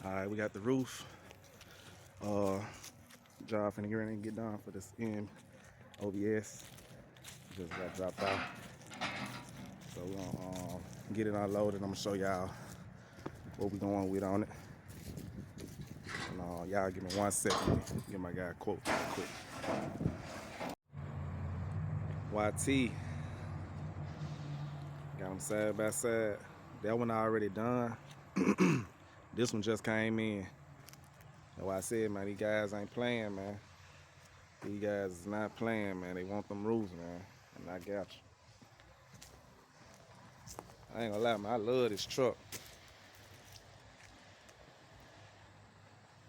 All right, we got the roof. Job finna get ready and get done for this end OBS. Just got dropped off. So we're gonna get it unloaded. I'm gonna show y'all what we going with on it. And y'all give me 1 second. Give my guy a quote real quick. YT. Got them side by side. That one already done. This one just came in. That's why I said, man, these guys ain't playing, man. These guys is not playing, man. They want them roofs, man. And I got you. I ain't gonna lie, man. I love this truck.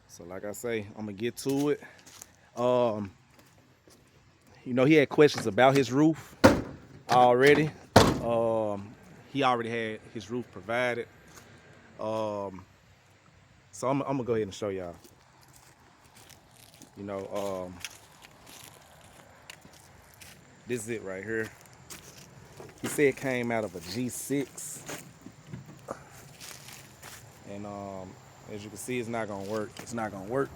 So like I say, I'm gonna get to it. You know, he had questions about his roof already. He already had his roof provided. So I'm gonna go ahead and show y'all. You know, this is it right here. He said it came out of a G6. And as you can see, it's not gonna work. It's not gonna work.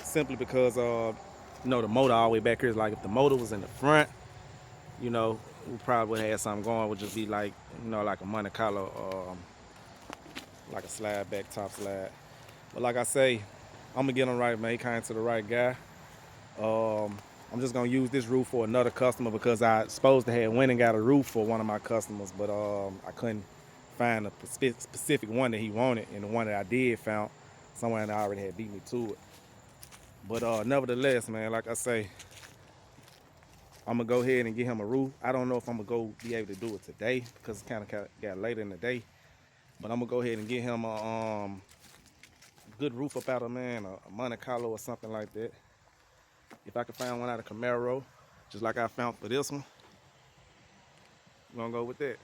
Simply because you know, the motor all the way back here is like, if the motor was in the front, you know, we probably would have had something going. It would just be like, you know, like a Monte Carlo, like a slide back, top slide. But like I say, I'm gonna get him right, man. He came to the right guy. I'm just gonna use this roof for another customer because I supposed to have went and got a roof for one of my customers, but I couldn't find a specific one that he wanted, and the one that I did found, someone that already had beat me to it. But nevertheless, man, like I say, I'm gonna go ahead and get him a roof. I don't know if I'm gonna go be able to do it today because it's kind of got later in the day. But I'm gonna go ahead and get him a good roof up out of, man, a Monte Carlo or something like that. If I can find one out of Camaro, just like I found for this one, we're gonna go with that.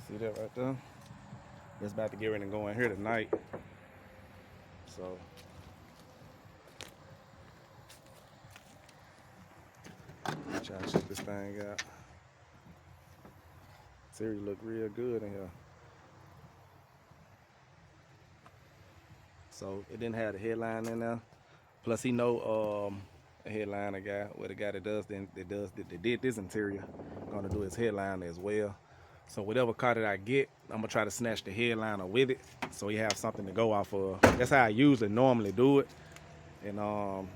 See that right there? It's about to get ready to go in here tonight. So try to check this thing out. Terry look real good in here. So it didn't have the headline in there. Plus he know a headliner guy, well, the guy that did this interior, gonna do his headliner as well. So whatever car that I get, I'm gonna try to snatch the headliner with it, so he have something to go off of. That's how I usually normally do it, and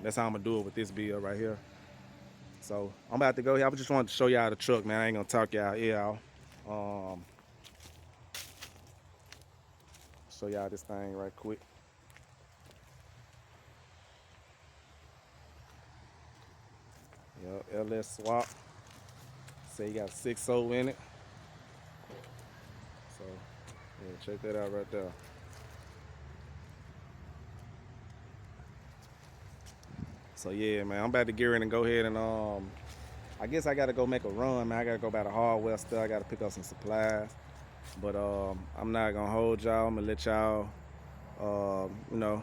that's how I'm gonna do it with this build right here. So I'm about to go here. I just wanted to show y'all the truck, man. I ain't gonna talk y'all ear out. Show y'all this thing right quick. Yep, LS swap. Say you got 6.0 in it. So yeah, check that out right there. So yeah, man, I'm about to get ready and go ahead and I guess I gotta go make a run, man. I gotta go by the hardware stuff. I gotta pick up some supplies. But I'm not gonna hold y'all. I'm gonna let y'all you know,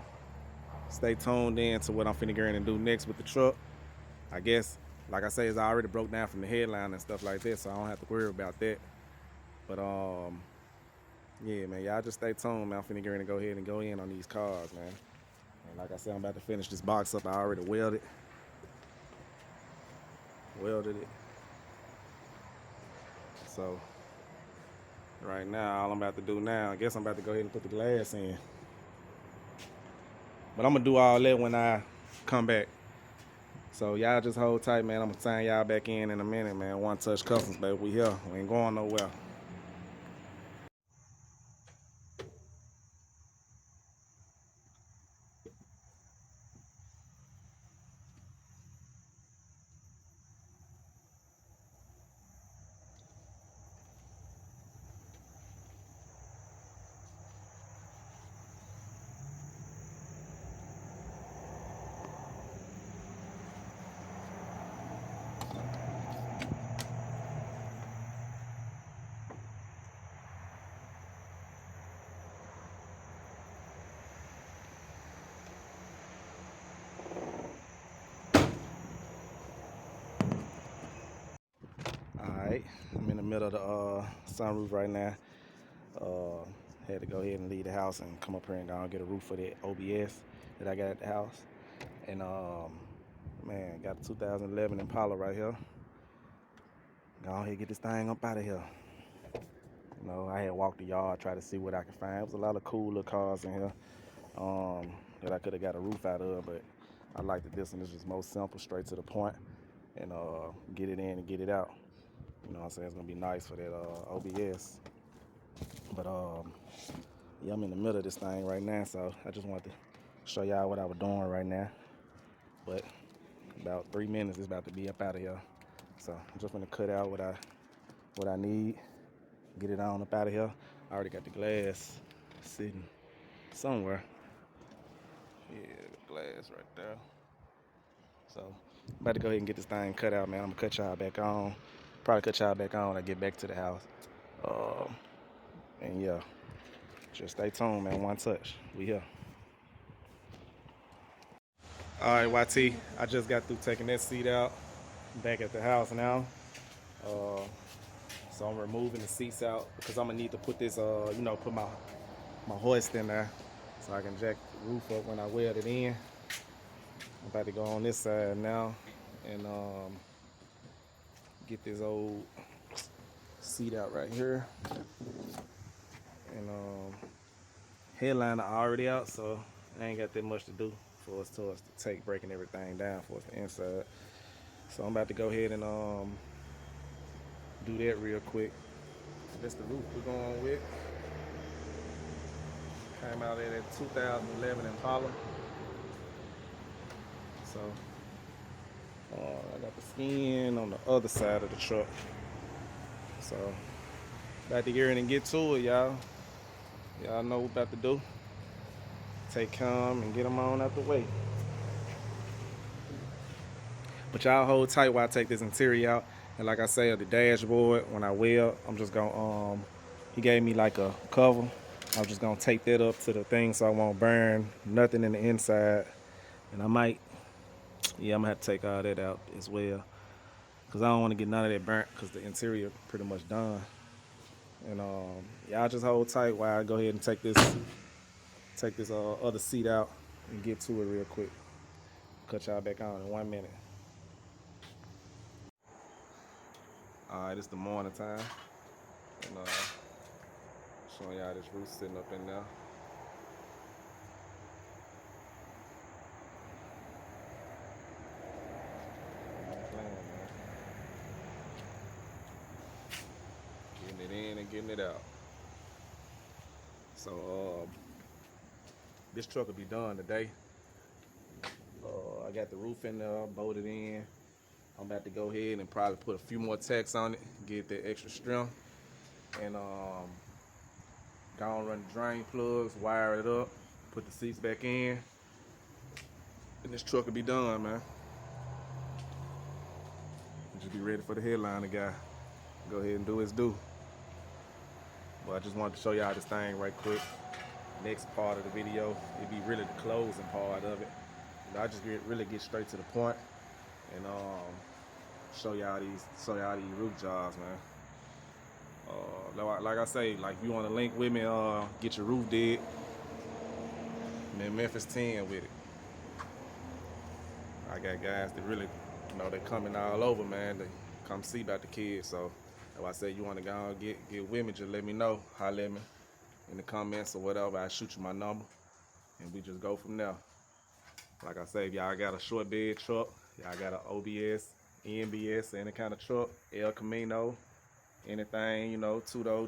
stay tuned in to what I'm finna get ready and do next with the truck. I guess, like I say, it's already broke down from the headline and stuff like that, so I don't have to worry about that. But yeah, man, y'all just stay tuned, man. I'm finna get ready to go ahead and go in on these cars, man. And like I said, I'm about to finish this box up. I already welded it. So right now, all I'm about to do now, I guess I'm about to go ahead and put the glass in. But I'm gonna do all that when I come back. So y'all just hold tight, man. I'm gonna sign y'all back in a minute, man. 1Touch Customz, baby. We here. We ain't going nowhere. Alright, I'm in the middle of the sunroof right now. Had to go ahead and leave the house and come up here and go and get a roof for that OBS that I got at the house. And man, got a 2011 Impala right here. Go ahead and get this thing up out of here. You know, I had walked the yard, try to see what I could find. There was a lot of cool little cars in here that I could have got a roof out of, but I like that this one is just most simple, straight to the point, and get it in and get it out. You know what I'm saying? It's gonna be nice for that OBS. But yeah, I'm in the middle of this thing right now, so I just wanted to show y'all what I was doing right now. But about 3 minutes, it's about to be up out of here. So I'm just gonna cut out what I need, get it on up out of here. I already got the glass sitting somewhere. Yeah, the glass right there. So I'm about to go ahead and get this thing cut out, man. I'm gonna cut y'all back on. Probably cut y'all back on when I get back to the house. And yeah, just stay tuned, man. 1Touch, we here. All right, YT, I just got through taking that seat out. I'm back at the house now. So I'm removing the seats out because I'm gonna need to put this, you know, put my hoist in there so I can jack the roof up when I weld it in. I'm about to go on this side now and get this old seat out right here. And headliner already out, so I ain't got that much to do for us to take breaking everything down for us the inside. So I'm about to go ahead and do that real quick. That's the roof we're going with. Came out of that 2011 Impala. So I got the skin on the other side of the truck. So about to get in and get to it, y'all. Y'all know what we're about to do. Take come and get them on out the way. But y'all hold tight while I take this interior out. And like I say, the dashboard, when I weld, I'm just gonna, he gave me like a cover. I'm just gonna take that up to the thing so I won't burn nothing in the inside. And I might, yeah, I'm gonna have to take all that out as well, because I don't want to get none of that burnt because the interior pretty much done. And y'all just hold tight while I go ahead and take this other seat out and get to it real quick. Cut y'all back on in 1 minute. All right, it's the morning time, and showing y'all this roof sitting up in there. Getting it in and getting it out. So this truck will be done today. I got the roof in there, bolted in. I'm about to go ahead and probably put a few more tacks on it, get that extra strength, and go and run the drain plugs, wire it up, put the seats back in, and this truck will be done, man. Just be ready for the headliner guy. Go ahead and do his due. But I just wanted to show y'all this thing right quick. Next part of the video, it'd be really the closing part of it. You know, I just really get straight to the point and show y'all these roof jobs, man. Like I say, like if you want to link with me, get your roof did. Man, Memphis 10 with it. I got guys that really, you know, they coming all over, man. They come see about the kids. So if I say you want to go and get with me, just let me know. Holler at me in the comments or whatever. I shoot you my number, and we just go from there. Like I say, if y'all got a short bed truck, y'all got an OBS, NBS, any kind of truck, El Camino, anything, you know, two-door,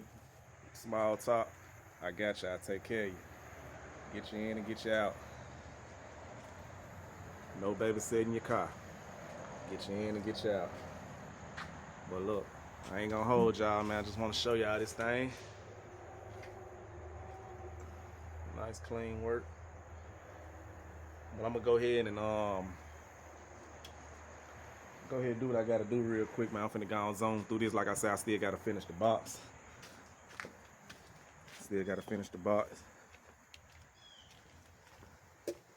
small top, I got y'all. Take care of you. Get you in and get you out. No babysitting your car. Get you in and get you out. But look, I ain't gonna hold y'all, man. I just want to show y'all this thing. Nice clean work. But I'm gonna go ahead and do what I gotta do real quick, man. I'm finna go on zone through this. Like I said, I still gotta finish the box.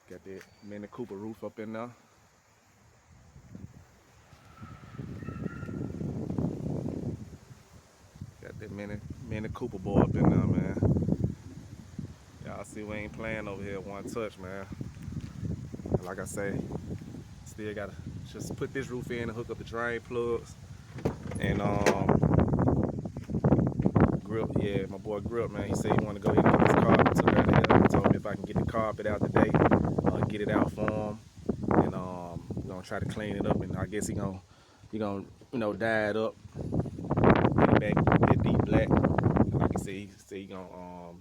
Got that Mini Cooper roof up in there. That mini Cooper boy up in there, man. Y'all see we ain't playing over here 1Touch, man. Like I say, still gotta just put this roof in and hook up the drain plugs. And Grip, yeah, my boy Grip, man, he said he wanted to go ahead and get his carpet took out of here. He told me if I can get the carpet out today, get it out for him. And we're gonna try to clean it up, and I guess he gonna dye it up, get it back, get deep black. And like I said, he gonna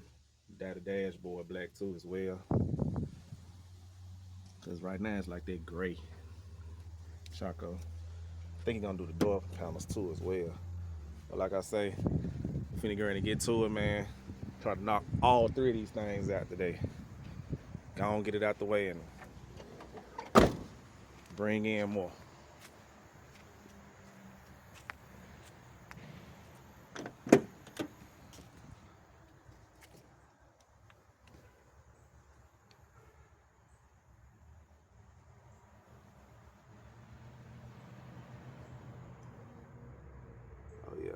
dye the dashboard black too as well. Cause right now it's like that gray charcoal. I think he gonna do the door panels too as well. But like I say, finna get ready to get to it, man. Try to knock all three of these things out today. Go on, get it out the way and bring in more. Oh yeah.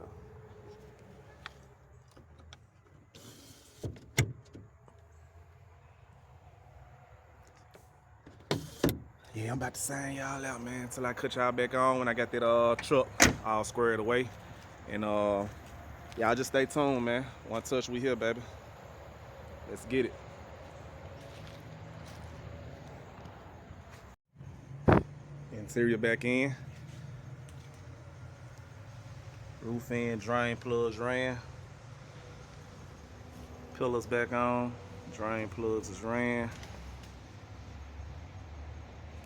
Yeah, I'm about to sign y'all out, man, until I cut y'all back on when I got that truck all squared away. And y'all just stay tuned, man. 1Touch, we here, baby. Let's get it. Interior back in. Roof in, drain plugs ran. Pillars back on. Drain plugs is ran.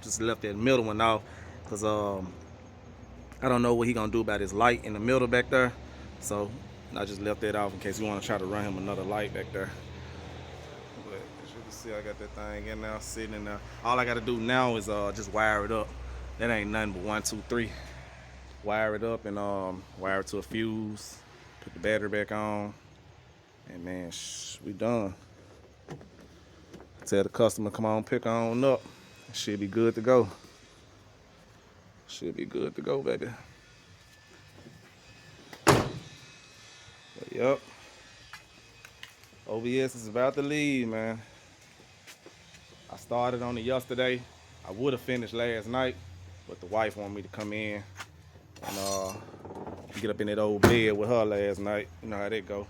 Just left that middle one off because I don't know what he gonna do about his light in the middle back there. So I just left that off in case you want to try to run him another light back there. But as you can see, I got that thing in there, sitting in there. All I gotta do now is just wire it up. That ain't nothing but 1, 2, 3. Wire it up and wire it to a fuse. Put the battery back on. And man, we done. Tell the customer, come on, pick on up. Should be good to go. Should be good to go, baby. But, yep. OBS is about to leave, man. I started on it yesterday. I would have finished last night, but the wife wanted me to come in and get up in that old bed with her last night. You know how that go.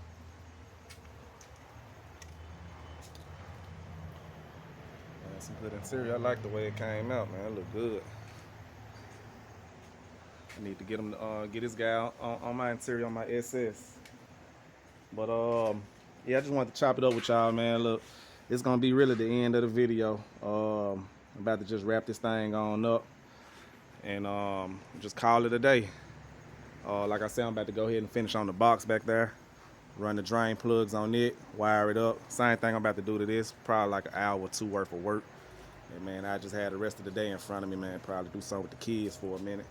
Man, some good interior. I like the way it came out, man. It look good. I need to get him get this guy on my interior on my SS. But yeah, I just wanted to chop it up with y'all, man. Look, it's gonna be really the end of the video. I'm about to just wrap this thing on up and just call it a day. Like I said, I'm about to go ahead and finish on the box back there, run the drain plugs on it, wire it up. Same thing I'm about to do to this, probably like an hour or two worth of work. And man, I just had the rest of the day in front of me, man. Probably do something with the kids for a minute.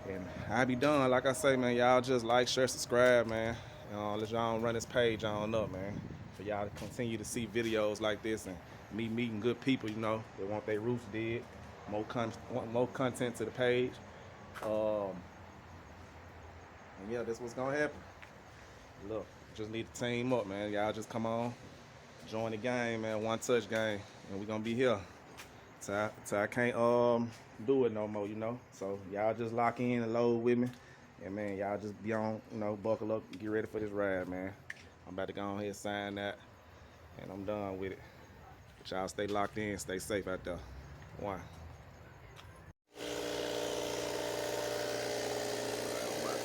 And I'll be done. Like I say, man, y'all just like, share, subscribe, man. Let y'all run this page on up, man. For y'all to continue to see videos like this and me meeting good people, you know, that want their roofs did. Want more content to the page. And yeah, that's what's gonna happen. Look, just need to team up, man. Y'all just come on, join the game, man. 1Touch game, and we gonna be here. So I can't do it no more, you know. So y'all just lock in and load with me, and man, y'all just be on, you know, buckle up, get ready for this ride, man. I'm about to go on here and sign that, and I'm done with it. But y'all stay locked in, stay safe out there. One.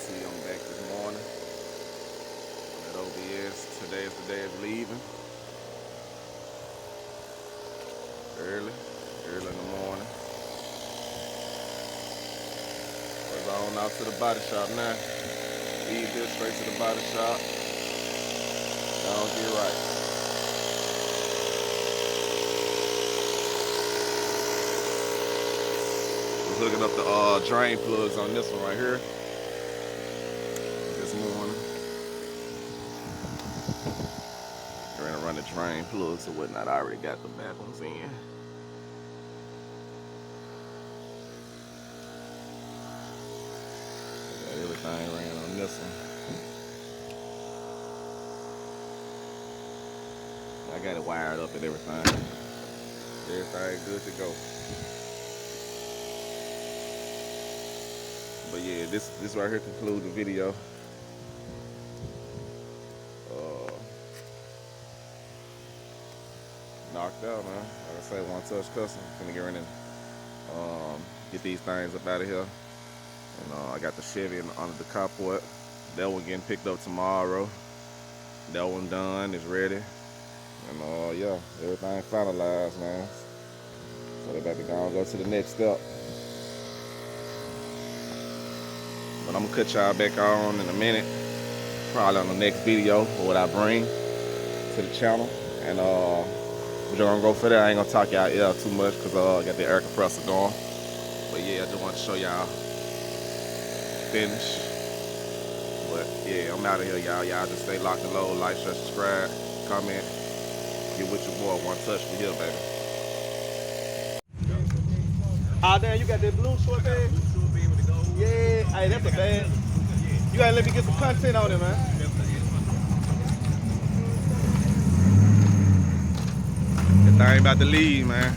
I'm back this morning at OBS. Today is the day of leaving. Early in the morning. We're on out to the body shop now. Leave this straight to the body shop. Don't get right. We're hooking up the drain plugs on this one right here. This morning. We're gonna run the drain plugs or whatnot. I already got the back ones in. Got everything ran on this one. got it wired up and everything. Everything good to go. But yeah, this right here concludes the video. Knocked out, man. Like I say, 1Touch Customz. Finna get in and get these things up out of here. And I got the Chevy under the carport. That one getting picked up tomorrow. That one done, is ready. And yeah, everything finalized, man. So they about to go to the next step. But I'm gonna cut y'all back on in a minute. Probably on the next video or what I bring to the channel. And we're just gonna go for that. I ain't gonna talk y'all ear too much because I got the air compressor going. But yeah, I just want to show y'all finish. But yeah, I'm out of here, y'all. Y'all just stay locked and low, like, share, subscribe, comment, get with your boy 1Touch for here, baby. Ah, damn, you got that blue short bag? Yeah, hey, that's a bag. You gotta let me get some content on it, man. That thing about to leave, man.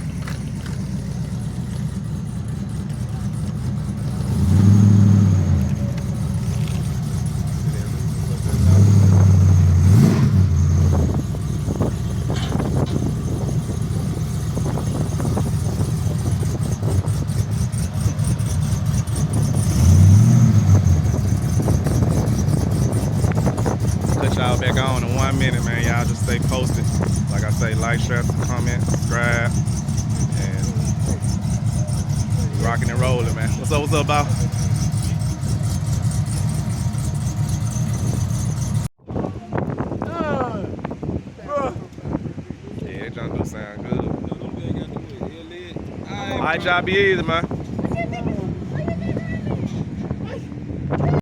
Y'all back on in 1 minute, man. Y'all just stay posted. Like I say, like, share, comment, subscribe, and rocking and rolling, man. What's up, Bob? Yeah, that junk do sound good. Alright, y'all be easy, man.